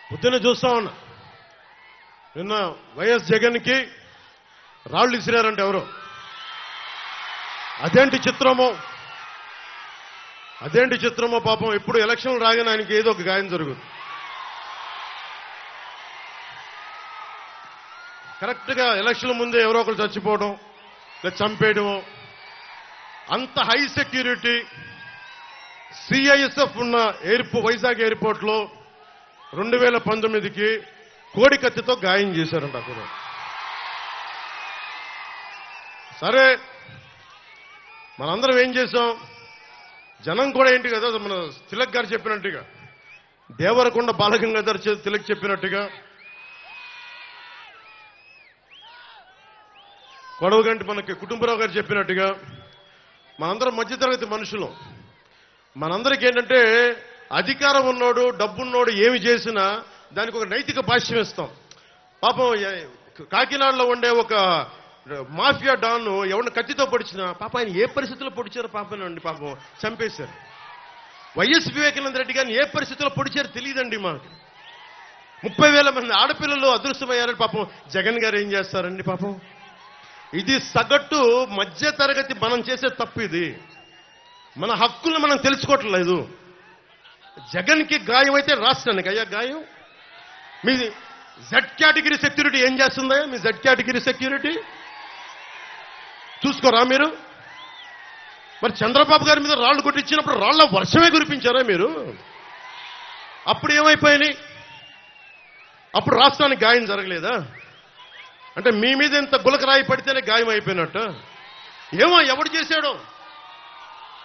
పొద్దున్న చూస్తా ఉన్నా, నిన్న వైఎస్ జగన్కి రాళ్ళు ఇసిరారంటే ఎవరు? అదేంటి చిత్రమో పాపం. ఎప్పుడు ఎలక్షన్లు రాగానే ఆయనకి ఏదో ఒక గాయం జరుగుతుంది. కరెక్ట్గా ఎలక్షన్ల ముందే ఎవరో ఒకరు చచ్చిపోవడం లేదా చంపేయడం. అంత హై సెక్యూరిటీ సిఐఎస్ఎఫ్ ఉన్న వైజాగ్ ఎయిర్పోర్ట్లో 2019కి కోడి కత్తితో గాయం చేశారంట అక్కడ. సరే, మనందరం ఏం చేశాం? జనం కూడా ఏంటి కదా, మన తిలక్ గారు చెప్పినట్టుగా, దేవరకొండ బాలగంగాధర్ తిలక్ చెప్పినట్టుగా, కొడవగంటి మనకి కుటుంబరావు గారు చెప్పినట్టుగా, మనందరం మధ్యతరగతి మనుషులు. మనందరికీ ఏంటంటే అధికారం ఉన్నోడు, డబ్బున్నోడు ఏమి చేసినా దానికి ఒక నైతిక భాష్యం ఇస్తాం. పాపం కాకినాడలో ఉండే ఒక మాఫియా డాన్ ఎవరిని కత్తితో పొడిచినా పాపం ఆయన ఏ పరిస్థితుల్లో పొడిచారో పాపనండి, పాపం చంపేశారు. వైఎస్ వివేకానంద రెడ్డి గారిని ఏ పరిస్థితుల్లో పొడిచారో తెలియదండి మాకు. 30,000 మంది ఆడపిల్లలు అదృశ్యమయ్యారని పాపం జగన్ గారు ఏం చేస్తారండి పాపం. ఇది సగటు మధ్య తరగతి మనం చేసే తప్పు. ఇది మన హక్కులను మనం తెలుసుకోవట్లేదు. జగన్కి గాయం అయితే రాష్ట్రానికి అయ్యా గాయం. మీ జెడ్ కేటగిరీ సెక్యూరిటీ ఏం చేస్తుందా? మీ జెడ్ కేటగిరీ సెక్యూరిటీ చూసుకోరా మీరు? మరి చంద్రబాబు గారి మీద రాళ్లు కొట్టించినప్పుడు రాళ్ల వర్షమే కురిపించారా మీరు? అప్పుడు ఏమైపోయినాయి? అప్పుడు రాష్ట్రానికి గాయం జరగలేదా? అంటే మీ మీద ఎంత గులకరాయి పడితేనే గాయం అయిపోయినట్టు. ఏమో ఎవడు చేశాడో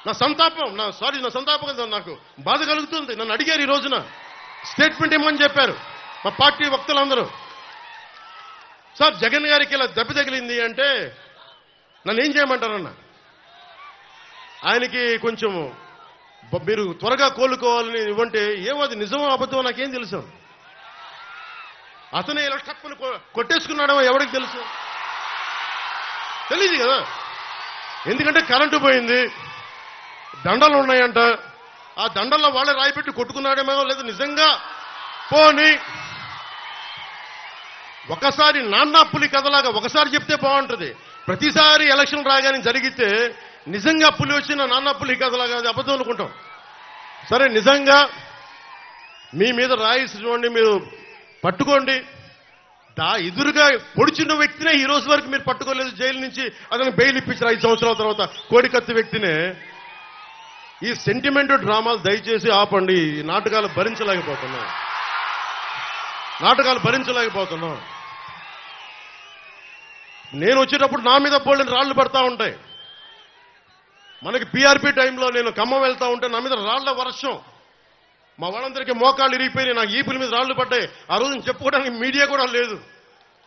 నా సంతాపం నాకు బాధ కలుగుతుంది. నన్ను అడిగారు ఈ రోజున స్టేట్మెంట్ ఇమ్మని చెప్పారు మా పార్టీ వక్తలందరూ. సార్ జగన్ గారికి ఇలా దెబ్బ తగిలింది అంటే నన్ను ఏం చేయమంటారన్న? ఆయనకి కొంచెం మీరు త్వరగా కోలుకోవాలని ఇవ్వంటే ఏమో అది నిజమో అబద్ధమో నాకేం తెలుసు. అతనే ఇలా టక్కుని కొట్టేసుకున్నాడో ఎవరికి తెలుసు? తెలియదు కదా. ఎందుకంటే కరెంటు పోయింది, దండలు ఉన్నాయంట. ఆ దండల్లో వాళ్ళే రాయిపెట్టి కొట్టుకున్నాడేమో, లేదా నిజంగా పోని ఒకసారి నాన్న పులి కథలాగా ఒకసారి చెప్తే బాగుంటుంది. ప్రతిసారి ఎలక్షన్ రాగానే జరిగితే నిజంగా పులి వచ్చిన నాన్న పులి కథలాగా అది అబద్ధం అనుకుంటాం. సరే, నిజంగా మీ మీద రాయిసినోండి మీరు పట్టుకోండి. ఎదురుగా పొడిచిన వ్యక్తినే ఈ రోజు వరకు మీరు పట్టుకోలేదు. జైలు నుంచి అతను బెయిల్ ఇప్పించారు 5 సంవత్సరాల తర్వాత. కోడికత్తి వ్యక్తినే. ఈ సెంటిమెంట్ డ్రామాలు దయచేసి ఆపండి. ఈ నాటకాలు భరించలేకపోతున్నాం. నేను వచ్చేటప్పుడు నా మీద బోల్డెన్ రాళ్లు పడతా ఉంటాయి. మనకి పీఆర్పీ టైంలో నేను ఖమ్మం వెళ్తా ఉంటే నా మీద రాళ్ల వర్షం. మా వాళ్ళందరికీ మోకాళ్ళు ఇరిగిపోయినాయి, నాకు ఈపుల మీద రాళ్లు పడ్డాయి. ఆ రోజు చెప్పుకోవడానికి మీడియా కూడా లేదు.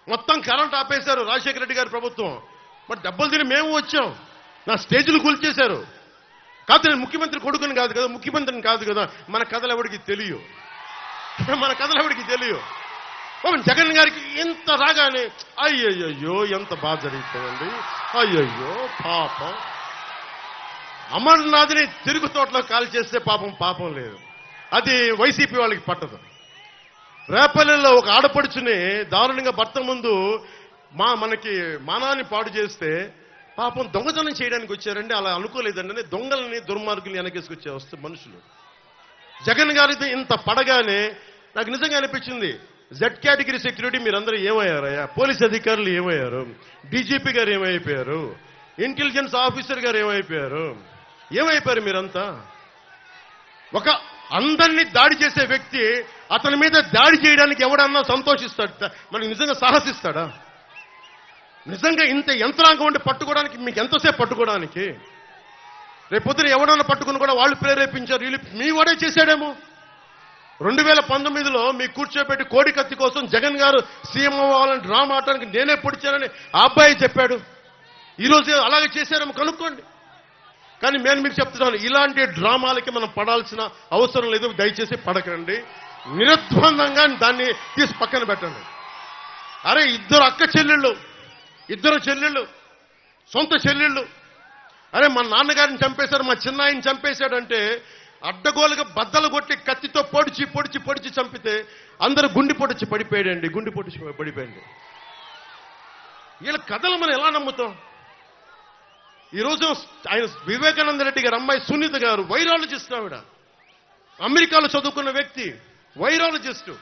మొత్తం కరెంట్ ఆపేశారు రాజశేఖర రెడ్డి గారి ప్రభుత్వం. మరి దెబ్బలు తిని మేము వచ్చాం. నా స్టేజ్లు కూల్చేశారు. కాదు, నేను ముఖ్యమంత్రి కొడుకుని కాదు కదా, ముఖ్యమంత్రిని కాదు కదా. మన కథలు ఎవరికి తెలియవు. జగన్ గారికి ఎంత రాగానే అయ్యయ్యో ఎంత బాధ జరుగుతుందండి, అయ్యయ్యో పాపం. అమర్నాథ్ని తిరుగు తోటలో కాల్ చేస్తే పాపం లేదు. అది వైసీపీ వాళ్ళకి పట్టదు. రేపల్లెల్లో ఒక ఆడపడుచుని దారుణంగా భర్త ముందు మనకి మానాన్ని పాడు చేస్తే పాపం దొంగతనం చేయడానికి వచ్చారండి. అలా అనుకోలేదండి. దొంగలని దుర్మార్గుల్ని వెనకేసుకొచ్చే వస్తే మనుషులు. జగన్ గారితో ఇంత పడగానే నాకు నిజంగా అనిపించింది, జెడ్ కేటగిరీ సెక్యూరిటీ మీరందరూ ఏమయ్యారయ్యా? పోలీస్ అధికారులు ఏమయ్యారు? డీజీపీ గారు ఏమైపోయారు? ఇంటెలిజెన్స్ ఆఫీసర్ గారు ఏమైపోయారు మీరంతా? ఒక అందరినీ దాడి చేసే వ్యక్తి అతని మీద దాడి చేయడానికి ఎవడన్నా సంతోషిస్తాడు? మనకి నిజంగా సాహసిస్తాడా? నిజంగా ఇంత యంత్రాంగం ఉండి పట్టుకోవడానికి మీకు ఎంతసేపు పట్టుకోవడానికి? రేపొద్దున ఎవడన్నా పట్టుకుని కూడా వాళ్ళు ప్రేరేపించారు, వీళ్ళు మీ వాడే చేశాడేమో. 2019లో మీ కూర్చోబెట్టి కోడి కత్తి కోసం జగన్ గారు సీఎం అవ్వాలని డ్రామా ఆడటానికి నేనే పొడిచానని ఆ అబ్బాయి చెప్పాడు. ఈరోజు అలాగే చేశారేమో కనుక్కోండి. కానీ నేను మీకు చెప్తున్నాను, ఇలాంటి డ్రామాలకి మనం పడాల్సిన అవసరం లేదు. దయచేసి పడకండి. నిర్ద్వందంగా దాన్ని తీసి పక్కన పెట్టండి. అరే, ఇద్దరు చెల్లెళ్ళు, సొంత చెల్లెళ్ళు. అరే, మా నాన్నగారిని చంపేశాడు, మా చిన్నాయిని చంపేశాడంటే అడ్డగోలుగా బద్దలు కొట్టి కత్తితో పొడిచి చంపితే అందరూ గుండెపోటు వచ్చి పడిపోయాడండి, గుండెపోటు వచ్చి పడిపోయండి. వీళ్ళ కథలు మనం ఎలా నమ్ముతాం? ఈరోజు ఆయన వివేకానంద రెడ్డి గారు అమ్మాయి సునీత గారు వైరాలజిస్ట్, ఆవిడ అమెరికాలో చదువుకున్న వ్యక్తి, వైరాలజిస్ట్.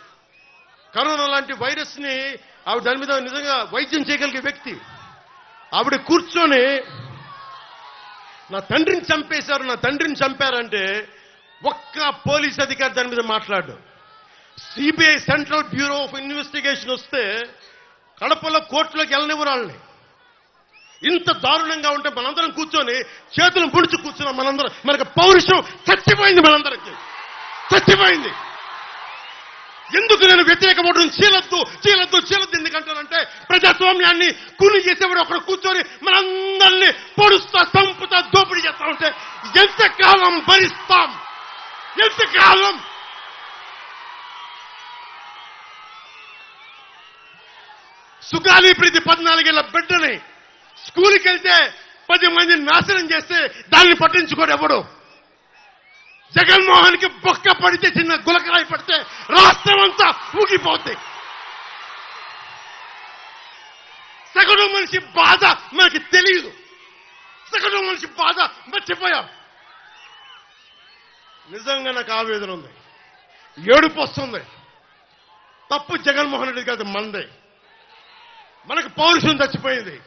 కరోనా లాంటి వైరస్ ని ఆవిడ దాని మీద నిజంగా వైద్యం చేయగలిగే వ్యక్తి. ఆవిడ కూర్చొని నా తండ్రిని చంపేశారు, నా తండ్రిని చంపారంటే ఒక్క పోలీస్ అధికారి దాని మీద మాట్లాడు. CBI central bureau of investigation వస్తే కడపలో కోర్టులోకి వెళ్ళనివ్వరు వాళ్ళని. ఇంత దారుణంగా ఉంటే మనందరం కూర్చొని చేతులు ముడిచి కూర్చున్నాం. మనందరం, మనకు పౌరుషం చచ్చిపోయింది, మనందరికి చచ్చిపోయింది. ఎందుకు నేను వ్యతిరేక ఓటును చీలద్దు చీలద్దు చీలద్దు ఎందుకంటానంటే ప్రజాస్వామ్యాన్ని కూలి చేసేవాడు ఒకడు కూర్చొని మనందరినీ పొడుస్తా, చంపుతా, దోపిడీ చేస్తా ఉంటే ఎంతకాలం భరిస్తాం? ఎంతకాలం? సుగాలి ప్రీతి 14 ఏళ్ల బిడ్డని స్కూల్కి వెళ్తే 10 మందిని నాశనం చేస్తే దాన్ని పట్టించుకోడు ఎవడు. జగన్మోహన్ కి బొక్క పడితే, చిన్న గులకరాయి పడితే రాష్ట్రం అంతా ఊగిపోద్ది. సగటు మనిషి బాధ మనకి తెలియదు, సగటు మనిషి బాధ మర్చిపోయాం. నిజంగా నాకు ఆవేదన ఉంది, ఏడుపు వస్తుంది. తప్పు జగన్మోహన్ రెడ్డి కాదు, మందే. మనకు పౌరుషం చచ్చిపోయింది.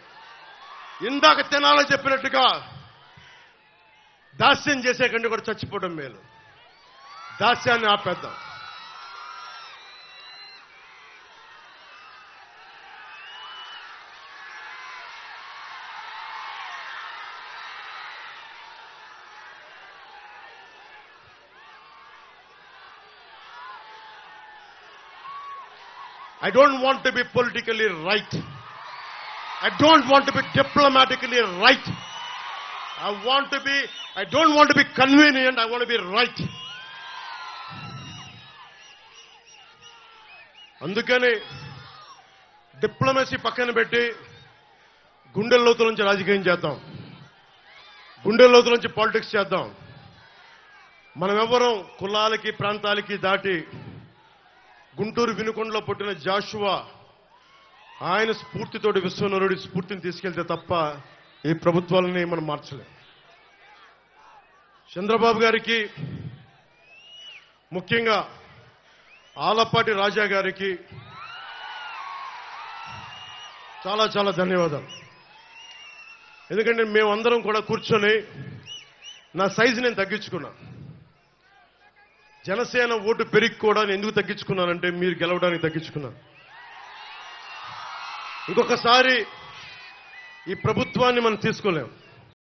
ఇందాక తినాలని చెప్పినట్టుగా దాస్యం చేసే కంటే కూడా చచ్చిపోవడం మేలు. దాస్యాన్ని ఆపేద్దాం. I don't want to be politically right. I don't want to be diplomatically right. I don't want to be convenient. I want to be right. అందుకని డిప్లొమసీ పక్కన పెట్టి గుండెల లోతుల నుంచి రాజకీయం చేద్దాం, గుండెల లోతుల నుంచి పాలిటిక్స్ చేద్దాం. మనం ఎవరం కులాలకి ప్రాంతాలకి దాటి గుంటూరు వినుకొండలో పుట్టిన జాషువా ఆయన స్ఫూర్తితోటి విశ్వనరుడి స్ఫూర్తిని తీసుకెళ్తే తప్ప ఈ ప్రభుత్వాలని మనం మార్చలేం. చంద్రబాబు గారికి, ముఖ్యంగా ఆలపాటి రాజా గారికి చాలా చాలా ధన్యవాదాలు. ఎందుకంటే మేమందరం కూడా కూర్చొని నా సైజు నేను తగ్గించుకున్నా. జనసేన ఓటు పెరిగి కూడా ఎందుకు తగ్గించుకున్నానంటే మీరు గెలవడానికి తగ్గించుకున్నాను. ఇంకొకసారి ఈ ప్రభుత్వాన్ని మనం తీసుకోలేం.